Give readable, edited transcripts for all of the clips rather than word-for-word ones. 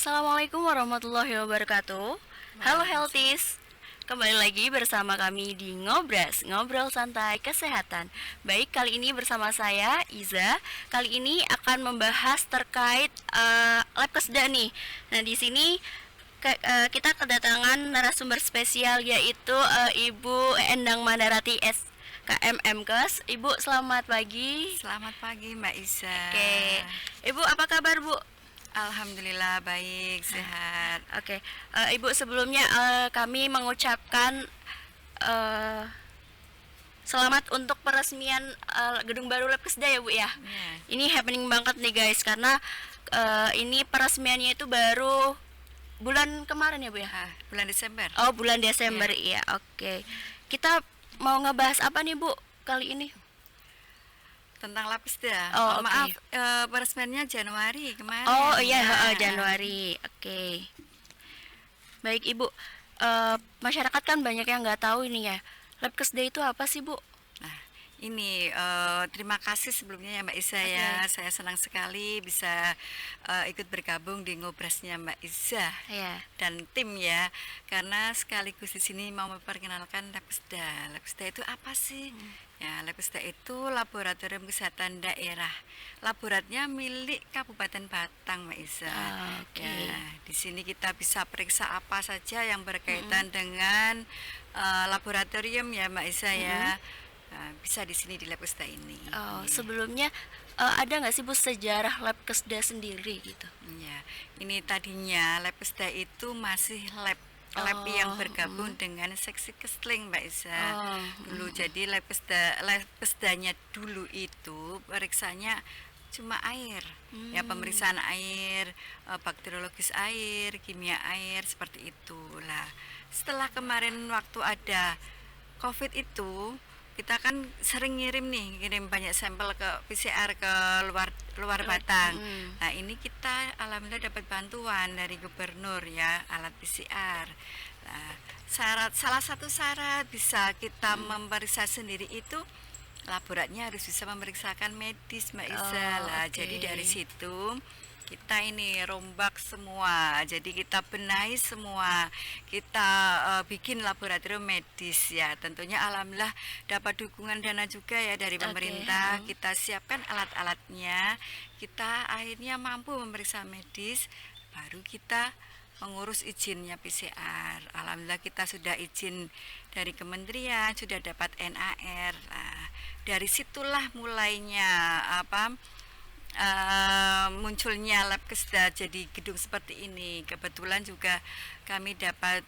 Assalamualaikum warahmatullahi wabarakatuh. Halo Healthies, kembali lagi bersama kami di Ngobras, Ngobrol Santai Kesehatan. Baik, kali ini bersama saya Iza. Kali ini akan membahas terkait lab keseda nih. Nah, di sini kita kedatangan narasumber spesial, yaitu Ibu Endang Mandarati SKM Ibu, selamat pagi. Selamat pagi Mbak Isa. Oke, Ibu apa kabar, Bu? Alhamdulillah baik, sehat. Oke, Ibu, sebelumnya kami mengucapkan selamat untuk peresmian gedung baru lab keseda ya, Bu ya. Yeah. Ini happening banget nih guys, karena ini peresmiannya itu baru bulan kemarin ya, Bu ya. Bulan Desember. Oh, bulan Desember ya. Oke. Kita mau ngebahas apa nih, Bu, kali ini? Tentang lab keseda. Oh, Maaf, peresmiannya Januari kemarin. Oh iya, Ya. Januari. Oke. Baik, Ibu. Masyarakat kan banyak yang nggak tahu ini ya. Lab keseda itu apa sih, Bu? Nah, ini terima kasih sebelumnya ya Mbak Isa ya. Saya senang sekali bisa ikut bergabung di ngobrasnya Mbak Isa Ya. dan tim ya. Karena sekaligus di sini mau memperkenalkan lab keseda. Lab keseda itu apa sih? Ya, lab keseda itu Laboratorium Kesehatan Daerah. Laboratnya milik Kabupaten Batang, Mbak Isa. Oke. Ya, di sini kita bisa periksa apa saja yang berkaitan dengan laboratorium ya, Mbak Isa ya. Nah, bisa di sini di lab keseda ini. Oh, Iya. sebelumnya ada nggak sih, Bu, sejarah lab keseda sendiri gitu? Ya, ini tadinya lab keseda itu masih lab yang bergabung dengan seksi kesling, Mbak Isa. Dulu jadi lab kesedanya dulu itu periksanya cuma air, ya pemeriksaan air, bakteriologis air, kimia air seperti itu. Lah, setelah kemarin waktu ada COVID itu kita kan sering ngirim banyak sampel ke PCR ke luar Batang. Nah, ini kita alhamdulillah dapat bantuan dari gubernur ya, alat PCR. Nah, salah satu syarat bisa kita memeriksa sendiri itu laboratnya harus bisa memeriksakan medis, Mbak Isa. Jadi dari situ kita ini rombak semua, jadi kita benahi semua, kita bikin laboratorium medis ya. Tentunya alhamdulillah dapat dukungan dana juga ya dari pemerintah. Kita siapkan alat-alatnya, kita akhirnya mampu memeriksa medis, baru kita mengurus izinnya PCR. Alhamdulillah kita sudah izin dari kementerian, sudah dapat NAR. Nah, dari situlah mulainya munculnya lab keseda jadi gedung seperti ini. Kebetulan juga kami dapat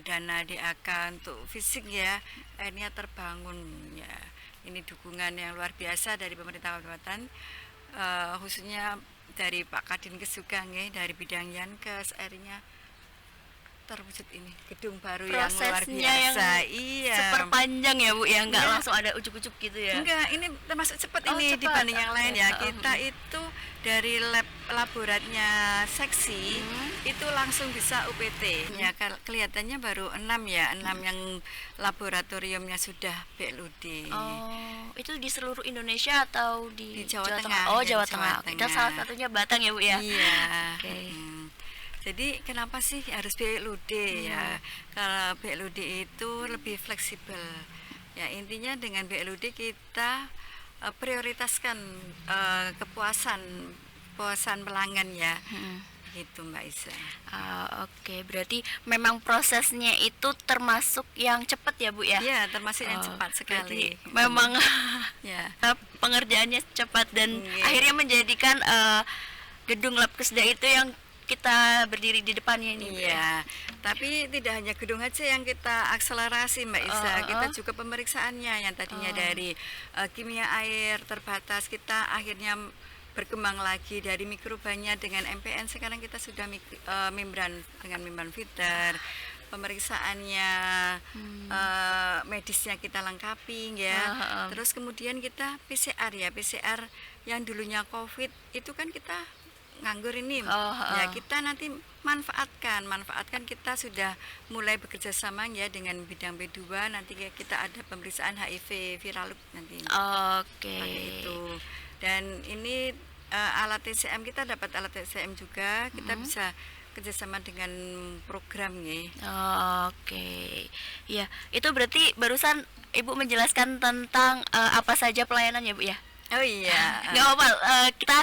dana DAK untuk fisik ya, akhirnya terbangun ya. Ini dukungan yang luar biasa dari pemerintah kabupaten, khususnya dari Pak Kadinkes juga dari bidang Yankes, akhirnya terwujud ini gedung baru yang luar biasa. Iya. Super panjang ya, Bu, ya, nggak langsung ada ujuk-ujuk gitu ya. Enggak, ini termasuk cepat ini cepat dibanding yang lain ya. Kita itu dari laboratnya seksi itu langsung bisa UPT. Ya, kelihatannya baru 6 ya, 6 yang laboratoriumnya sudah BLUD. Oh, itu di seluruh Indonesia atau di Jawa Tengah? Oh, Jawa Tengah. Kita salah satunya Batang ya, Bu ya. Iya. Oke. Jadi kenapa sih harus BLUD ya? Kalau BLUD itu lebih fleksibel. Ya, intinya dengan BLUD kita prioritaskan kepuasan pelanggan ya. Gitu Mbak Isa. Oke, berarti memang prosesnya itu termasuk yang cepat ya, Bu ya? Iya, termasuk yang cepat sekali. Memang ya. Pengerjaannya cepat dan akhirnya menjadikan gedung lab keseda itu yang kita berdiri di depannya ini. Iya, tapi tidak hanya gedung aja yang kita akselerasi Mbak Isa, kita juga pemeriksaannya yang tadinya dari kimia air terbatas, kita akhirnya berkembang lagi dari mikrobanya dengan MPN, sekarang kita sudah membran dengan membran filter. Pemeriksaannya medisnya kita lengkapi ya. Terus kemudian kita PCR ya, PCR yang dulunya COVID itu kan kita nganggur ini ya, kita nanti manfaatkan kita sudah mulai bekerja sama ya dengan bidang B2, nanti kita ada pemeriksaan HIV viral nanti. Oke. Itu. Dan ini alat TCM, kita dapat alat TCM juga, kita bisa kerjasama dengan program nggih. Oke. Ya, itu berarti barusan Ibu menjelaskan tentang apa saja pelayanannya, Bu ya? Oh iya, Nggak apa-apa, kita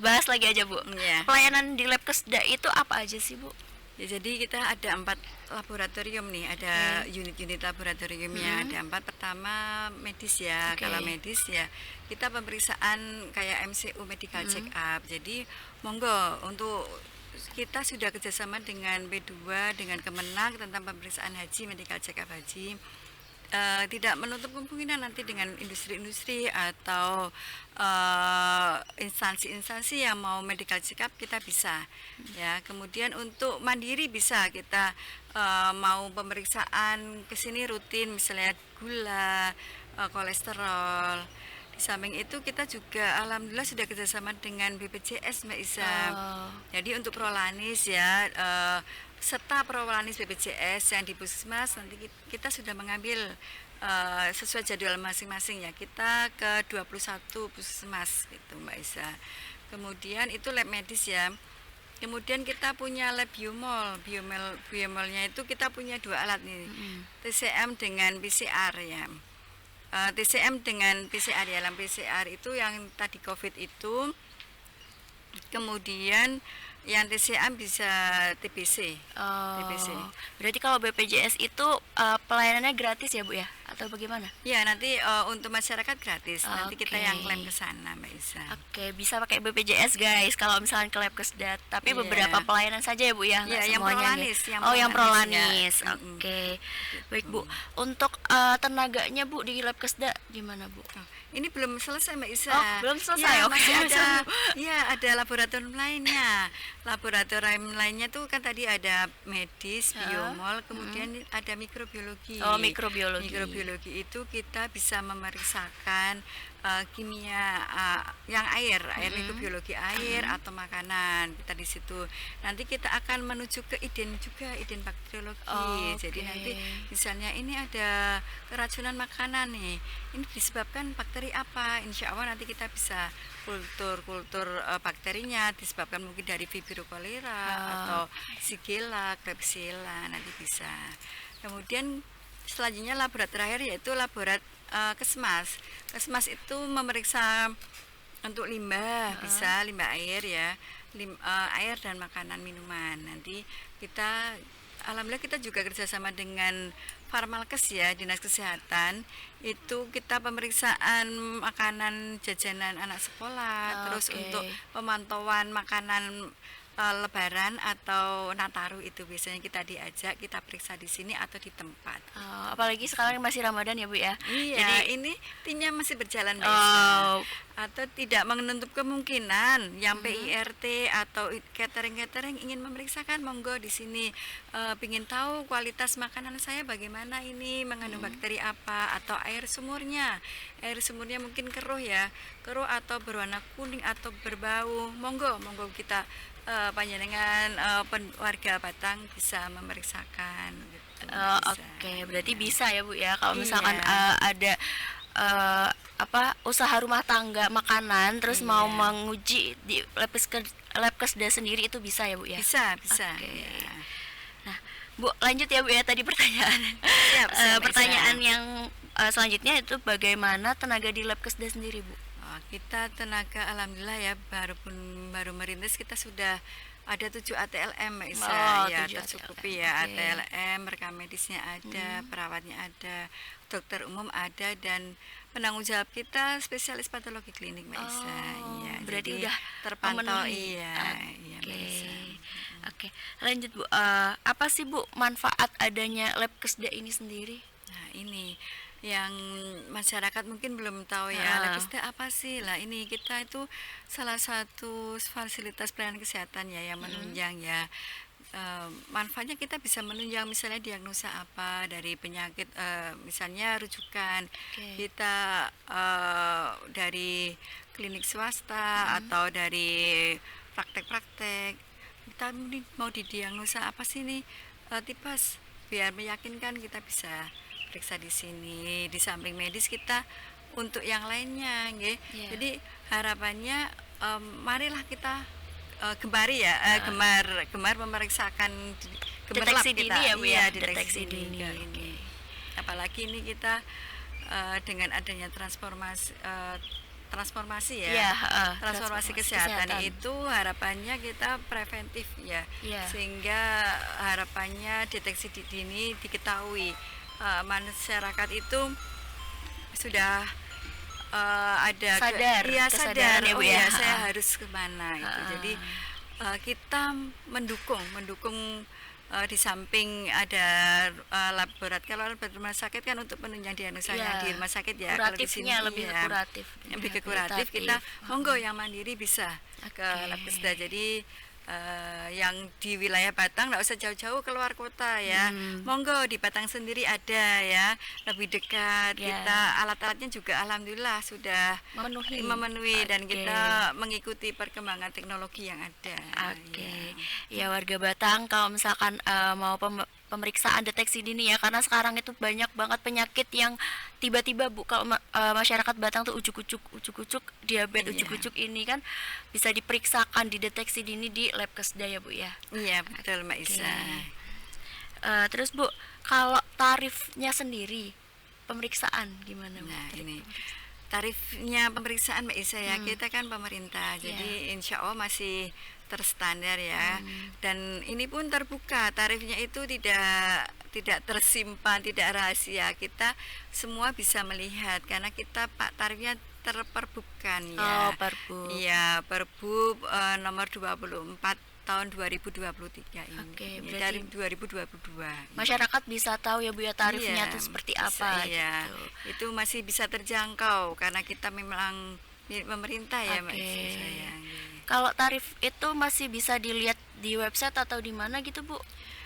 bahas lagi aja, Bu. iya. Pelayanan di Lab Kesda itu apa aja sih, Bu? Ya, jadi kita ada 4 laboratorium nih, ada unit-unit laboratoriumnya, ada 4. Pertama medis ya, Oke. kalau medis ya kita pemeriksaan kayak MCU medical check up. Jadi monggo untuk kita sudah kerjasama dengan B2 dengan Kemenang tentang pemeriksaan haji, medical check up haji. Tidak menutup kemungkinan nanti dengan industri-industri atau instansi-instansi yang mau medical check up kita bisa ya. Kemudian untuk mandiri bisa kita mau pemeriksaan ke sini rutin misalnya gula, kolesterol. Di samping itu kita juga alhamdulillah sudah kerjasama dengan BPJS Mbak Isa. Jadi untuk Prolanis ya, serta Prolanis BPJS yang di Puskesmas nanti kita sudah mengambil sesuai jadwal masing-masing ya. Kita ke 21 Puskesmas gitu Mbak Isa. Kemudian itu lab medis ya. Kemudian kita punya lab biomol. Biomolnya itu kita punya 2 alat nih. TCM dengan PCR ya. TCM dengan PCR ya, dalam PCR itu yang tadi COVID itu, kemudian yang TCM bisa TBC. TBC. Berarti kalau BPJS itu pelayanannya gratis ya, Bu ya? Atau bagaimana? Ya, nanti untuk masyarakat gratis. Nanti kita yang klaim ke sana, Mbak Isa. Oke, bisa pakai BPJS guys kalau misalnya ke Lab Kesda. Tapi Iya. beberapa pelayanan saja ya, Bu ya? Nggak Iya, yang semuanya, Prolanis, ya? yang Oh, yang Prolanis, Prolanis. ya. Oke. Baik, Bu. Untuk tenaganya, Bu, di Lab Kesda gimana, Bu? Ini belum selesai Mbak Isa. Oh, belum selesai. Ya, Oke. masih ada. Ya, ada laboratorium lainnya. Laboratorium lainnya tuh kan tadi ada medis, biomol, kemudian ada mikrobiologi. Oh, mikrobiologi. Mikrobiologi itu kita bisa memeriksakan kimia yang air mikrobiologi air atau makanan kita di situ. Nanti kita akan menuju ke iden juga, iden bakteriologi. Jadi nanti misalnya ini ada keracunan makanan nih, ini disebabkan bakteri apa? Insya Allah nanti kita bisa kultur bakterinya disebabkan mungkin dari Vibrio cholera atau Shigella, Klebsiella, nanti bisa. Kemudian selanjutnya laboratorium terakhir yaitu laboratorium Kesmas. Kesmas itu memeriksa untuk limbah, bisa limbah air ya, air dan makanan minuman. Nanti kita alhamdulillah kita juga kerjasama dengan Farmalkes ya, Dinas Kesehatan. Itu kita pemeriksaan makanan jajanan anak sekolah, terus untuk pemantauan makanan Lebaran atau Nataru itu biasanya kita diajak, kita periksa di sini atau di tempat. Apalagi sekarang masih Ramadan ya, Bu ya. Iya, Jadi ini timnya masih berjalan biasa. Atau tidak menutup kemungkinan yang PIRT atau catering ingin memeriksakan, monggo di sini ingin tahu kualitas makanan saya bagaimana, ini mengandung bakteri apa, atau air sumurnya mungkin keruh ya, keruh atau berwarna kuning atau berbau, monggo kita panjenengan warga Batang bisa memeriksakan gitu. Oke, berarti bisa ya, Bu ya, kalau misalkan Iya. ada usaha rumah tangga makanan terus mau menguji di Lab Kesda sendiri itu bisa ya, Bu ya? Bisa. Oke. Ya. Nah, Bu, lanjut ya, Bu ya, tadi pertanyaan. Siap, Mbak Pertanyaan Isa. yang selanjutnya itu bagaimana tenaga di Lab Kesda sendiri, Bu? Kita tenaga alhamdulillah ya, baru merintis kita sudah ada 7 ATLM Mbak Isa. Ya 7 tercukupi ATLM. ya. Oke. ATLM, rekam medisnya ada, perawatnya ada, dokter umum ada, dan penanggung jawab kita spesialis patologi klinik Mbak Isa. Iya, berarti jadi udah terpantau. memenuhi. Iya Mbak Isa. Oke, lanjut, Bu. Apa sih, Bu, manfaat adanya Lab Kesda ini sendiri? Nah, ini yang masyarakat mungkin belum tahu ya, Lab Kesda apa sih? Lah ini kita itu salah satu fasilitas pelayanan kesehatan ya yang menunjang ya. Manfaatnya kita bisa menunjang misalnya diagnosa apa dari penyakit, misalnya rujukan kita dari klinik swasta atau dari praktek-praktek, kita mau didiagnosa apa sih nih, tipes, biar meyakinkan kita bisa periksa di sini. Di samping medis kita untuk yang lainnya nggih. Iya. Jadi harapannya marilah kita gemari ya, gemar memeriksakan gemerlap Deteksi kita. dini ya, Bu, Iya, ya? deteksi Deteksi dini dini, ke oke. ini. Apalagi ini kita dengan adanya transformasi ya. Iya, heeh, Transformasi kesehatan itu harapannya kita preventif ya. Iya. Sehingga harapannya deteksi dini diketahui. Masyarakat itu sudah ada Sadar, iya kesadaran sadar, ya, Bu, oh ya? ya saya harus kemana itu. Ha-ha. Jadi kita mendukung di samping ada laboratorium. Kalau laboratorium rumah sakit kan untuk penunjang diagnosanya Iya. di rumah sakit ya. Kalau di sini Kuratifnya lebih iya, kuratif. lebih ke kuratif, kita monggo yang mandiri bisa ke Oke. Labkesda. Jadi yang di wilayah Batang nggak usah jauh-jauh keluar kota ya. Monggo di Batang sendiri ada ya, lebih dekat. Ya. Kita alat-alatnya juga alhamdulillah sudah memenuhi dan Oke. kita mengikuti perkembangan teknologi yang ada. Oke, ya warga Batang kalau misalkan mau pemeriksaan deteksi dini ya, karena sekarang itu banyak banget penyakit yang tiba-tiba Bu, kalau masyarakat Batang tuh ujuk-ujuk diabetes, Iya. ujuk-ujuk ini kan bisa diperiksakan, dideteksi dini di Labkesda ya Bu ya. Iya betul Mbak Isa. Terus Bu, kalau tarifnya sendiri pemeriksaan gimana Bu? Nah ini tarifnya pemeriksaan Mbak Isa ya, kita kan pemerintah, jadi insya Allah masih terstandar ya. Dan ini pun terbuka, tarifnya itu tidak tersimpan, tidak rahasia. Kita semua bisa melihat karena kita tarifnya terperbubkan ya. Oh, Perbu. Iya, Perbu nomor 24 tahun 2023 ini. Oke, Ini berarti tarif 2022. Masyarakat bisa tahu ya Bu ya tarifnya Iya, tuh seperti bisa, apa iya. gitu. Itu masih bisa terjangkau karena kita memang milik pemerintah ya Mbak Oke. Isa, sayang. Kalau tarif itu masih bisa dilihat di website atau di mana gitu Bu?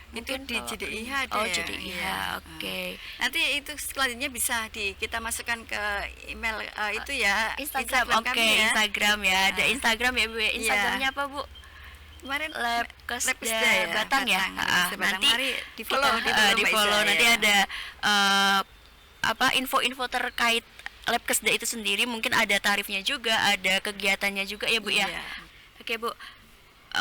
Itu Mungkin di kalau- JDIH ada Oh, ya? JDIH, Iya. oke. Nanti itu selanjutnya bisa kita masukkan ke email itu ya Instagram, oke, kami ya. Instagram ya. Ada Nah. Instagram ya Bu ya. Instagramnya apa Bu? Kemarin Labkesda Labkesda ya, Batang ya. Labkesda Batang. Nanti Mari di follow, di Mbak follow. Isa, Nanti ya. ada info-info terkait Labkesda itu sendiri, mungkin ada tarifnya juga, ada kegiatannya juga ya Bu ya. Iya. Oke Bu,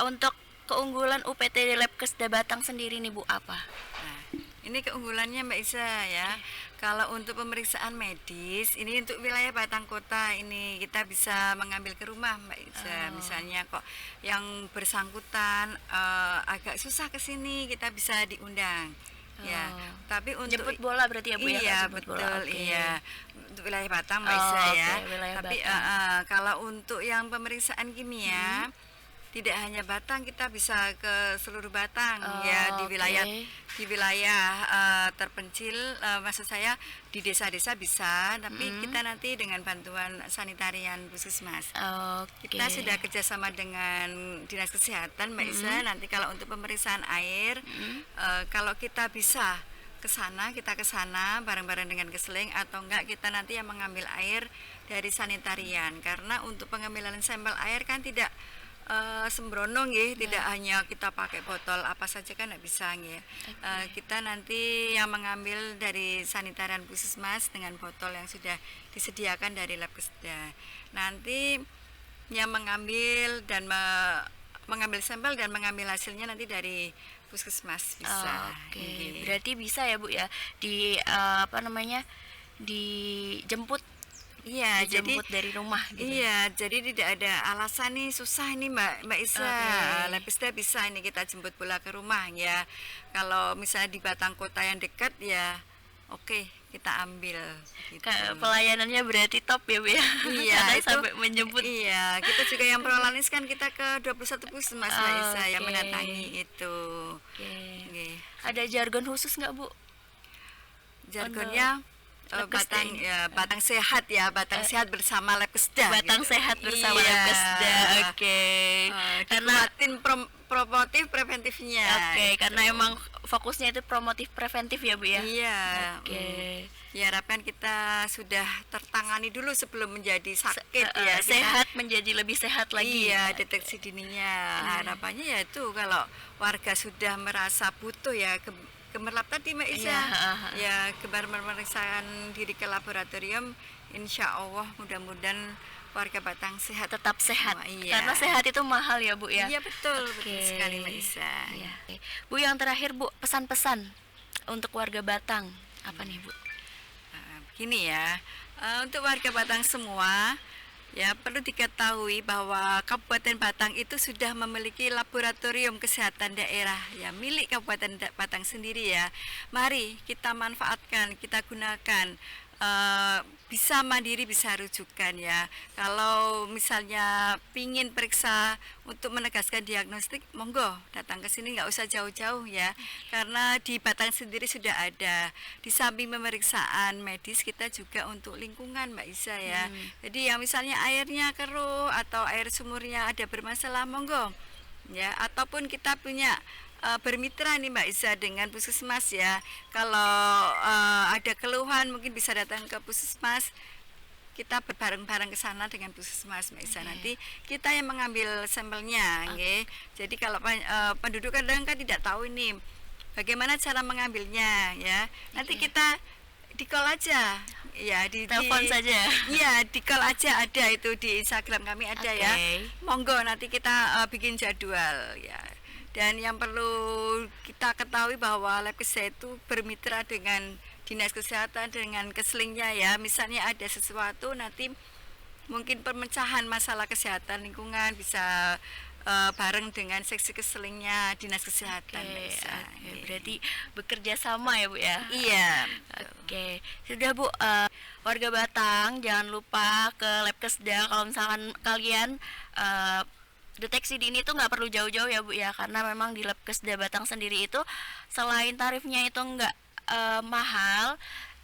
untuk keunggulan UPT Labkesda Batang sendiri nih Bu apa? Nah, ini keunggulannya Mbak Isa ya. Kalau untuk pemeriksaan medis, ini untuk wilayah Batang Kota ini kita bisa mengambil ke rumah Mbak Isa. Misalnya kok yang bersangkutan agak susah ke sini, kita bisa diundang. Ya, tapi untuk Jemput bola berarti ya Bu ya? iya Jemput betul, bola, oke. iya untuk wilayah Batang Mbak Oh, Isa ya. oke, wilayah Tapi Batang. kalau untuk yang pemeriksaan kimia tidak hanya Batang, kita bisa ke seluruh Batang Oh, ya, oke. di wilayah terpencil, maksud saya di desa-desa bisa, tapi kita nanti dengan bantuan sanitarian Puskesmas. Oke. Kita sudah kerjasama dengan Dinas Kesehatan Mbak Isa. Nanti kalau untuk pemeriksaan air, kalau kita bisa kita ke sana bareng-bareng dengan Kesling, atau enggak kita nanti yang mengambil air dari sanitarian, karena untuk pengambilan sampel air kan tidak sembrono nggih, tidak hanya kita pakai botol apa saja kan nggak bisa nggih. Kita nanti yang mengambil dari sanitarian Puskesmas dengan botol yang sudah disediakan dari Labkesda. Nanti yang mengambil dan mengambil sampel dan mengambil hasilnya nanti dari Puskesmas bisa. Oke, Nggih. berarti bisa ya Bu ya dijemput Iya, jadi dijemput dari rumah gitu. iya, jadi tidak ada alasan nih susah ini Mbak Isa. Oke. Labkesda bisa ini kita jemput bola ke rumah ya. Kalau misalnya di Batang Kota yang dekat ya, oke kita ambil. Gitu. Pelayanannya berarti top ya Bu ya. Iya, Karena itu sampai menjemput. Iya, kita juga yang prolanis kan kita ke 21 Puskesmas Mbak Isa yang Oke. mendatangi itu. Oke. Nggih. Ada jargon khusus nggak Bu? Jargonnya Labkesda Batang ini. ya, Batang sehat ya, Batang sehat bersama Labkesda. Batang gitu. sehat bersama Iya. Labkesda. Oke. Karena Dikuatin promotif preventifnya. Oke, karena emang fokusnya itu promotif preventif ya Bu ya. Iya. Oke. Ya harapan kita sudah tertangani dulu sebelum menjadi sakit ya. Kita- Sehat menjadi lebih sehat lagi. Iya, deteksi dininya. Harapannya ya itu kalau warga sudah merasa butuh ya gemerlap tadi Mbak Isa. Iya, Ya, gemar memeriksakan diri ke laboratorium, insya Allah mudah-mudahan warga Batang sehat. Tetap sehat. Oh, iya. Karena sehat itu mahal ya, Bu ya. Iya betul, Oke. betul sekali Mbak Isa. Iya. Bu, yang terakhir Bu, pesan-pesan untuk warga Batang apa nih Bu? Begini ya, untuk warga Batang semua, ya perlu diketahui bahwa Kabupaten Batang itu sudah memiliki laboratorium kesehatan daerah ya milik Kabupaten Batang sendiri ya. Mari kita manfaatkan, kita gunakan. Bisa mandiri, bisa rujukan ya. Kalau misalnya pingin periksa untuk menegaskan diagnostik, monggo datang ke sini, nggak usah jauh-jauh ya. Karena di Batang sendiri sudah ada. Di samping pemeriksaan medis, kita juga untuk lingkungan Mbak Isa ya. Jadi yang misalnya airnya keruh atau air sumurnya ada bermasalah, monggo ya. Ataupun kita punya bermitra nih Mbak Isa dengan puskesmas ya. Kalau ada keluhan mungkin bisa datang ke puskesmas. Kita berbareng-bareng ke sana dengan puskesmas Mbak Isa. Nanti kita yang mengambil sampelnya, nggih. Jadi kalau penduduk kadang kan tidak tahu ini bagaimana cara mengambilnya ya. Nanti kita di call aja. Ya, Telepon saja. Iya, di call aja, ada itu di Instagram kami ada ya. Monggo nanti kita bikin jadwal ya. Dan yang perlu kita ketahui bahwa lab kesehatan itu bermitra dengan dinas kesehatan, dengan keslingnya ya. Misalnya ada sesuatu nanti mungkin pemecahan masalah kesehatan lingkungan bisa bareng dengan seksi keslingnya dinas kesehatan. Berarti bekerja sama ya Bu ya. Iya. Oke, sudah Bu. Warga Batang jangan lupa ke lab kesda kalau misalkan kalian deteksi dini itu nggak perlu jauh-jauh ya Bu ya, karena memang di lab kesda Batang sendiri itu selain tarifnya itu nggak mahal,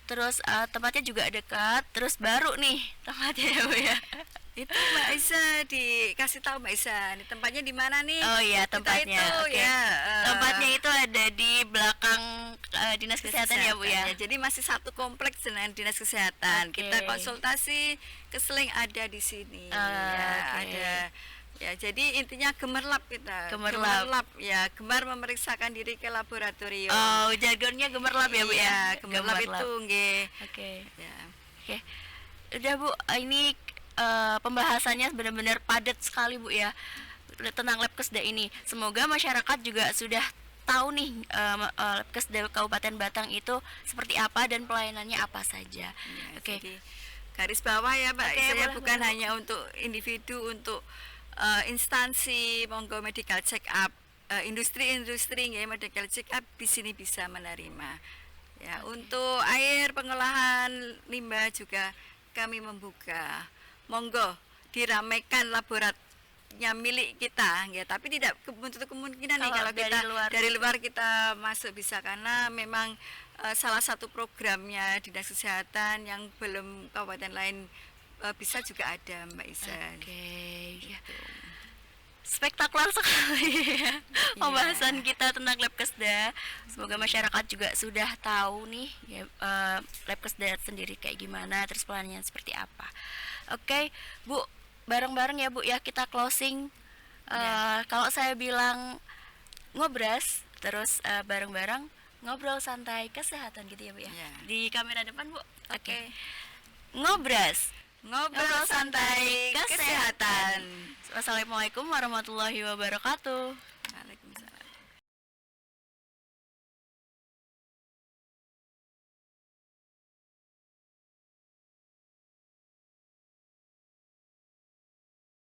terus tempatnya juga dekat, terus baru nih tempatnya ya Bu ya. Itu Mbak Isa dikasih tahu Mbak Isa, ini tempatnya di mana nih? Oh iya, tempatnya. Itu, ya, tempatnya itu ada di belakang dinas kesehatan ya Bu ya. Jadi masih satu kompleks dengan dinas kesehatan. Kita konsultasi keseling ada di sini. Ada. Ya, jadi intinya gemerlap kita. Gemerlap ya, gemar memeriksakan diri ke laboratorium. Oh, jargonnya gemerlap ya Bu ya. Iya, gemerlap itu nggih. Oke. Udah Bu, ini pembahasannya benar-benar padat sekali Bu ya tentang lab kesda ini. Semoga masyarakat juga sudah tahu nih lab kesda Kabupaten Batang itu seperti apa dan pelayanannya apa saja. Jadi garis bawah ya Mbak, saya bukan hanya untuk individu, untuk instansi, monggo medical check up, industri-industri ya, medical check up di sini bisa menerima. Ya, untuk air pengolahan limbah juga kami membuka. Monggo diramaikan laboratoriumnya milik kita ya, tapi tidak menutup kemungkinan nih kalau kita dari luar kita masuk bisa, karena memang salah satu programnya dinas kesehatan yang belum kabupaten lain bisa juga ada Mbak Isa. Gitu. Spektakuler sekali ya pembahasan kita tentang lab kesda. Semoga masyarakat juga sudah tahu nih ya, lab kesda sendiri kayak gimana, terus pelayanannya seperti apa. Oke, Bu, bareng-bareng ya Bu ya kita closing. Kalau saya bilang ngobras, terus bareng-bareng ngobrol santai kesehatan gitu ya Bu ya. Di kamera depan Bu. Oke. Ngobras, ngobrol santai kesehatan. Wassalamualaikum warahmatullahi wabarakatuh.